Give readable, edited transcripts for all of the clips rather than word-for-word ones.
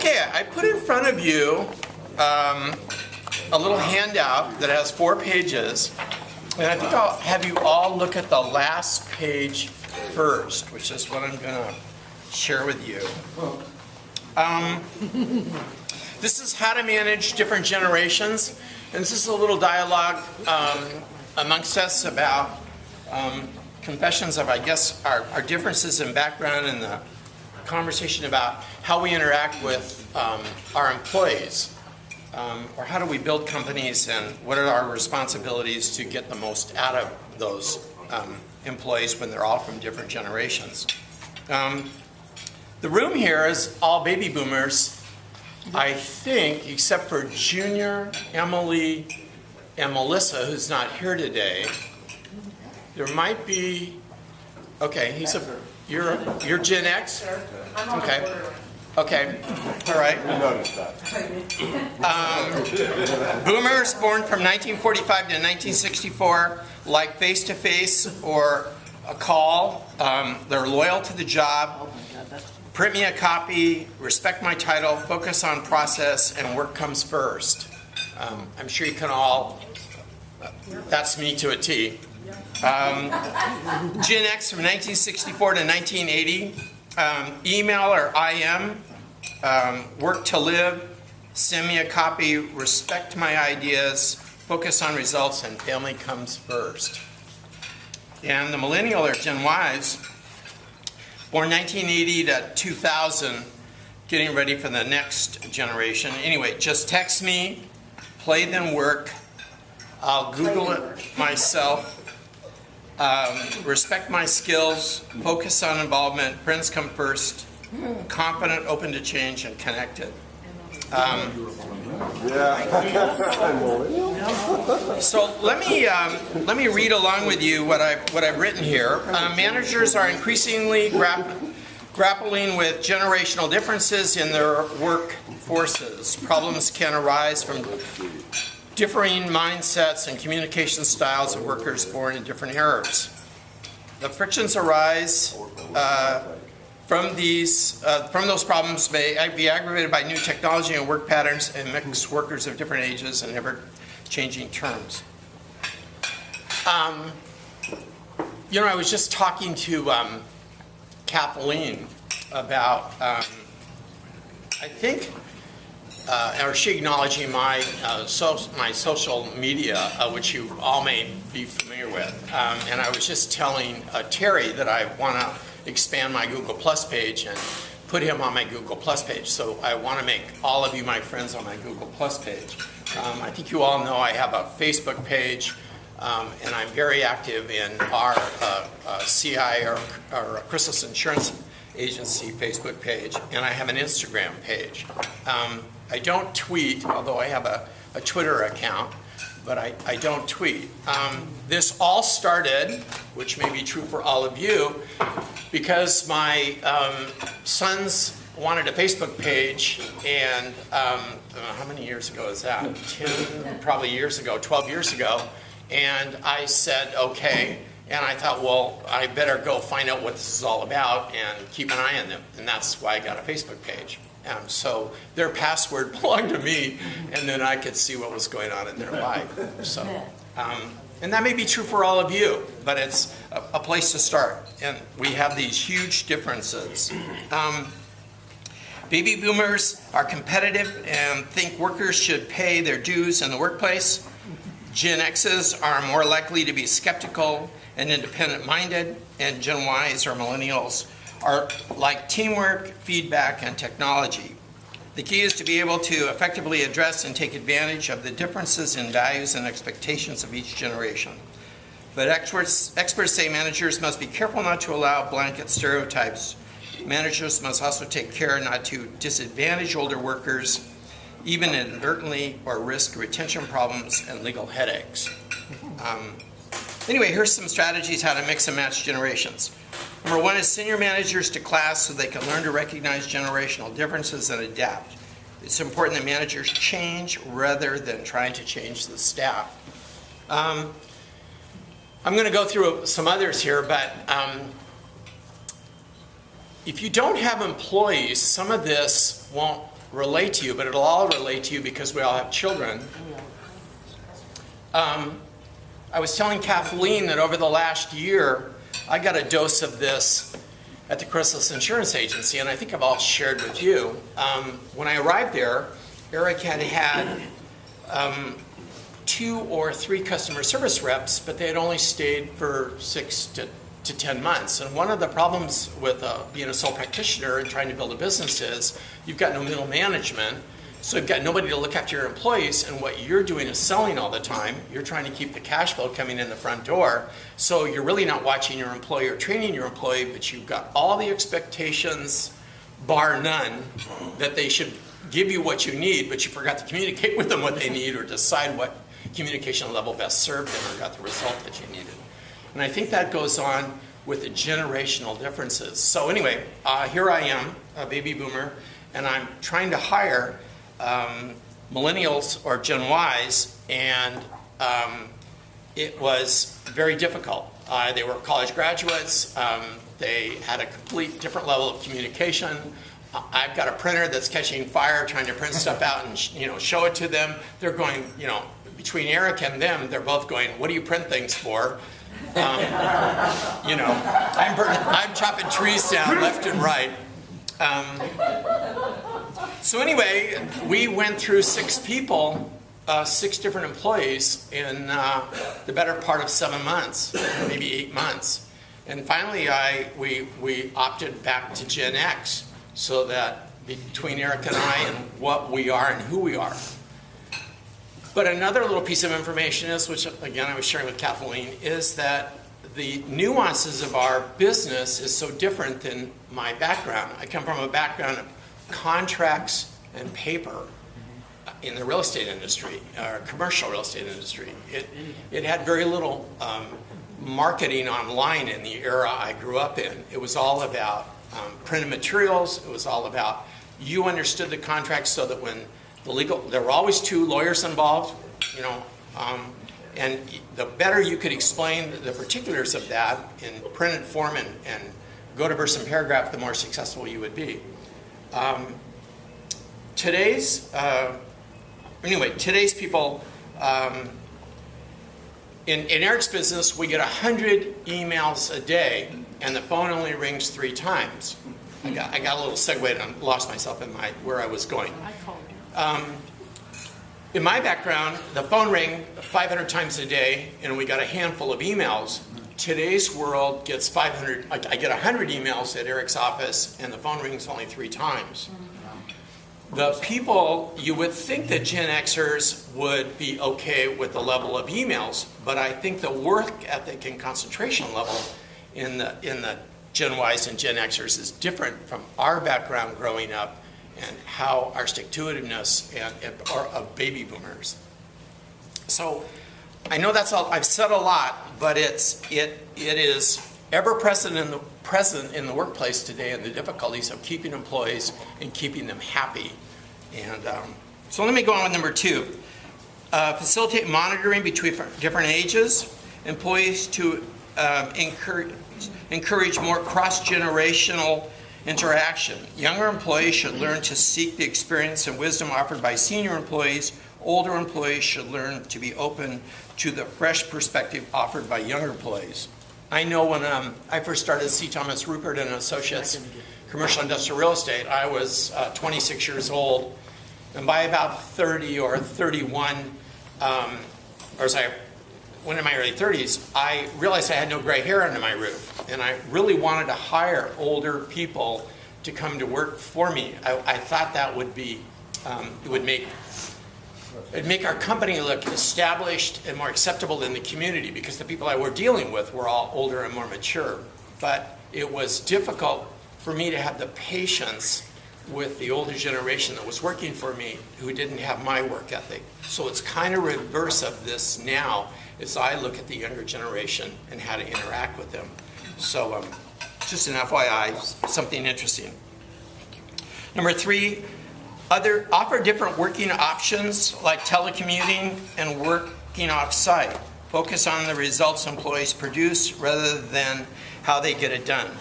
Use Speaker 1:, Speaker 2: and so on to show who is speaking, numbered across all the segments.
Speaker 1: Okay, I put in front of you a little handout that has 4 pages, and I think I'll have you all look at the last page first, which is what I'm going to share with you. This is how to manage different generations, and this is a little dialogue amongst us about confessions of, I guess, our differences in background and the conversation about how we interact with our employees, or how do we build companies, and what are our responsibilities to get the most out of those employees when they're all from different generations. The room here is all baby boomers, I think, except for Junior, Emily, and Melissa, who's not here today. There might be, okay, you're Gen X? Okay. Okay. All right. Boomers born from 1945 to 1964 like face-to-face or a call. They're loyal to the job. Print me a copy. Respect my title. Focus on process, and work comes first. I'm sure you can all. That's me to a T. Gen X from 1964 to 1980, email or IM, work to live, send me a copy, respect my ideas, focus on results, and family comes first. And the millennial or Gen Ys, born 1980 to 2000, getting ready for the next generation. Anyway, just text me, play then work, I'll Google it myself. Respect my skills, focus on involvement, friends come first, confident, open to change, and connected. So let me read along with you what I've written here. Managers are increasingly grappling with generational differences in their workforces. Problems can arise from differing mindsets and communication styles of workers born in different eras. The frictions arise from those problems may be aggravated by new technology and work patterns and mixed workers of different ages and ever-changing terms. You know, I was just talking to Kathleen about, I think, or she acknowledging my social media, which you all may be familiar with. And I was just telling Terry that I want to expand my Google Plus page and put him on my Google Plus page. So I want to make all of you my friends on my Google Plus page. I think you all know I have a Facebook page, and I'm very active in our CI or Chrysalis Insurance Agency Facebook page, and I have an Instagram page. I don't tweet, although I have a Twitter account, but I don't tweet. This all started, which may be true for all of you, because my sons wanted a Facebook page, and how many years ago is that? 10, probably years ago, 12 years ago. And I said, okay. And I thought, well, I better go find out what this is all about and keep an eye on them. And that's why I got a Facebook page. So their password belonged to me, and then I could see what was going on in their life. So, and that may be true for all of you, but it's a place to start. And we have these huge differences. Baby boomers are competitive and think workers should pay their dues in the workplace. Gen X's are more likely to be skeptical and independent-minded, and Gen Ys or millennials are like teamwork, feedback, and technology. The key is to be able to effectively address and take advantage of the differences in values and expectations of each generation. But experts say managers must be careful not to allow blanket stereotypes. Managers must also take care not to disadvantage older workers, even inadvertently, or risk retention problems and legal headaches. Anyway, here's some strategies how to mix and match generations. Number 1 is send your managers to class so they can learn to recognize generational differences and adapt. It's important that managers change rather than trying to change the staff. I'm going to go through some others here, but if you don't have employees, some of this won't relate to you, but it'll all relate to you because we all have children. I was telling Kathleen that over the last year, I got a dose of this at the Chrysalis Insurance Agency, and I think I've all shared with you. When I arrived there, Eric had 2 or 3 customer service reps, but they had only stayed for 6 to 10 months. And one of the problems with being a sole practitioner and trying to build a business is you've got no middle management, so you've got nobody to look after your employees, and what you're doing is selling all the time. You're trying to keep the cash flow coming in the front door, so you're really not watching your employee or training your employee, but you've got all the expectations, bar none, that they should give you what you need, but you forgot to communicate with them what they need or decide what communication level best served them or got the result that you needed. And I think that goes on with the generational differences. So anyway, here I am, a baby boomer, and I'm trying to hire millennials or Gen Ys, and it was very difficult. They were college graduates. They had a complete different level of communication. I've got a printer that's catching fire, trying to print stuff out and show it to them. They're going, between Eric and them, they're both going, "What do you print things for?" I'm chopping trees down left and right. So anyway, we went through 6 people, 6 different employees in the better part of 7 months, maybe 8 months. And finally, we opted back to Gen X, so that between Eric and I and what we are and who we are. But another little piece of information is, which again I was sharing with Kathleen, is that the nuances of our business is so different than my background. I come from a background of contracts and paper in the real estate industry, or commercial real estate industry. It had very little marketing online in the era I grew up in. It was all about printed materials. It was all about, you understood the contract so that when there were always 2 lawyers involved, and the better you could explain the particulars of that in printed form and go to verse and paragraph, the more successful you would be. Today's people, in Eric's business, we get 100 emails a day, and the phone only rings 3 times. I got a little segued and lost myself in where I was going. In my background, the phone rang 500 times a day, and we got a handful of emails. Today's world gets 500. I get 100 emails at Eric's office, and the phone rings only 3 times. The people, you would think that Gen Xers would be okay with the level of emails, but I think the work ethic and concentration level in the Gen Ys and Gen Xers is different from our background growing up and how our stick-to-itiveness of baby boomers. So I know that's all. I've said a lot, but it is ever present in the workplace today, and the difficulties of keeping employees and keeping them happy. And so let me go on with number 2. Facilitate monitoring between different ages. Employees to encourage more cross-generational interaction. Younger employees should learn to seek the experience and wisdom offered by senior employees. Older employees should learn to be open to the fresh perspective offered by younger employees. I know when I first started C. Thomas Ruppert and Associates Commercial Industrial Real Estate, I was 26 years old, and by about 30 or 31, when in my early 30s, I realized I had no gray hair under my roof, and I really wanted to hire older people to come to work for me. I thought that would be, it'd make our company look established and more acceptable in the community, because the people I were dealing with were all older and more mature. But it was difficult for me to have the patience with the older generation that was working for me who didn't have my work ethic. So it's kind of reverse of this now as I look at the younger generation and how to interact with them. So just an FYI, something interesting. Number 3, offer different working options like telecommuting and working off-site. Focus on the results employees produce rather than how they get it done.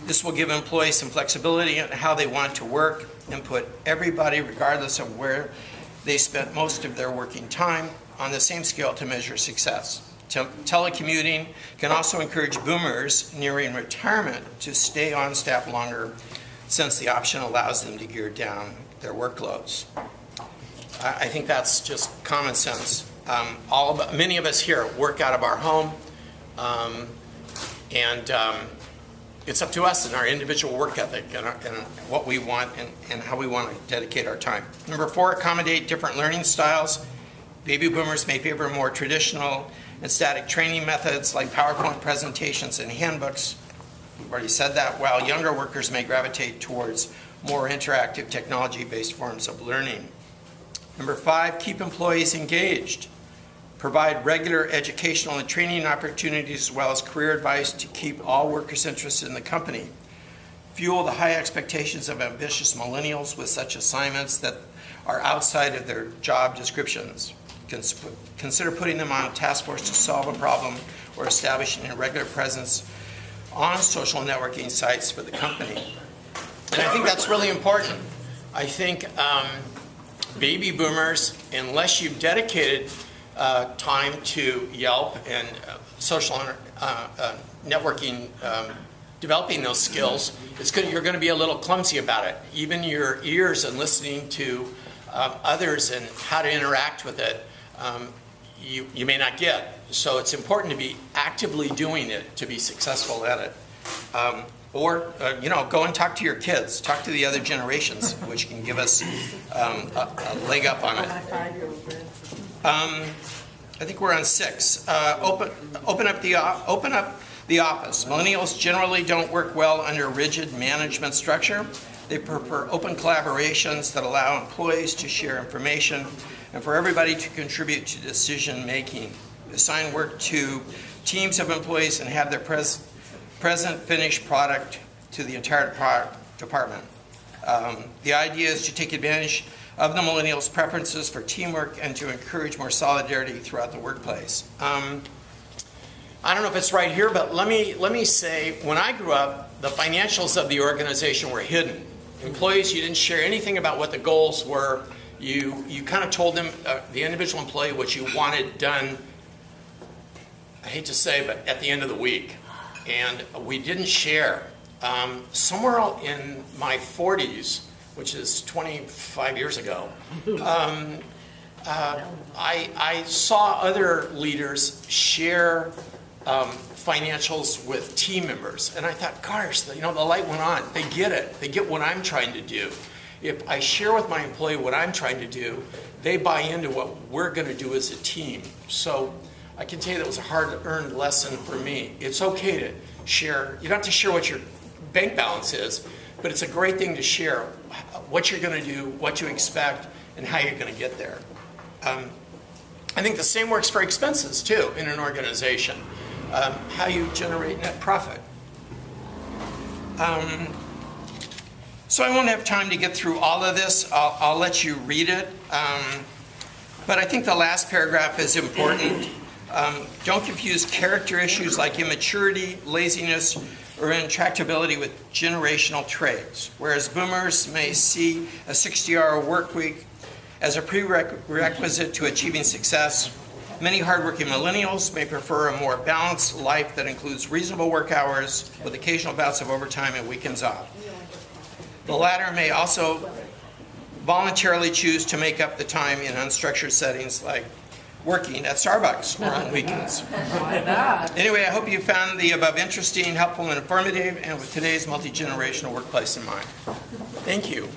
Speaker 1: This will give employees some flexibility in how they want to work and put everybody, regardless of where they spent most of their working time, on the same scale to measure success. Telecommuting can also encourage boomers nearing retirement to stay on staff longer, since the option allows them to gear down their workloads. I think that's just common sense. Many of us here work out of our home, and it's up to us and our individual work ethic and what we want and how we want to dedicate our time. Number 4, accommodate different learning styles. Baby boomers may favor more traditional and static training methods like PowerPoint presentations and handbooks. We've already said that, while younger workers may gravitate towards more interactive technology-based forms of learning. Number 5, keep employees engaged. Provide regular educational and training opportunities as well as career advice to keep all workers interested in the company. Fuel the high expectations of ambitious millennials with such assignments that are outside of their job descriptions. Consider putting them on a task force to solve a problem or establishing a regular presence on social networking sites for the company. And I think that's really important. I think baby boomers, unless you've dedicated time to Yelp and social networking, developing those skills, you're going to be a little clumsy about it. Even your ears and listening to others and how to interact with it, you may not get. So it's important to be actively doing it to be successful at it. Or go and talk to your kids, talk to the other generations, which can give us a leg up on it. I think we're on 6. Open up the office. Millennials generally don't work well under rigid management structure. They prefer open collaborations that allow employees to share information and for everybody to contribute to decision making. Assign work to teams of employees and have their present finished product to the entire department. The idea is to take advantage of the millennials' preferences for teamwork and to encourage more solidarity throughout the workplace. I don't know if it's right here, but let me say, when I grew up, the financials of the organization were hidden. Employees, you didn't share anything about what the goals were. You kind of told them, the individual employee, what you wanted done, I hate to say, but at the end of the week. And we didn't share. Somewhere in my 40s, which is 25 years ago, I saw other leaders share financials with team members. And I thought, gosh, the light went on. They get it. They get what I'm trying to do. If I share with my employee what I'm trying to do, they buy into what we're going to do as a team. So I can tell you that was a hard-earned lesson for me. It's okay to share. You don't have to share what your bank balance is, but it's a great thing to share what you're going to do, what you expect, and how you're going to get there. I think the same works for expenses, too, in an organization. How you generate net profit. So I won't have time to get through all of this. I'll let you read it. But I think the last paragraph is important. Don't confuse character issues like immaturity, laziness, or intractability with generational traits. Whereas boomers may see a 60-hour work week as a prerequisite to achieving success, many hardworking millennials may prefer a more balanced life that includes reasonable work hours with occasional bouts of overtime and weekends off. The latter may also voluntarily choose to make up the time in unstructured settings like working at Starbucks or on weekends. Anyway, I hope you found the above interesting, helpful, and informative, and with today's multi-generational workplace in mind. Thank you.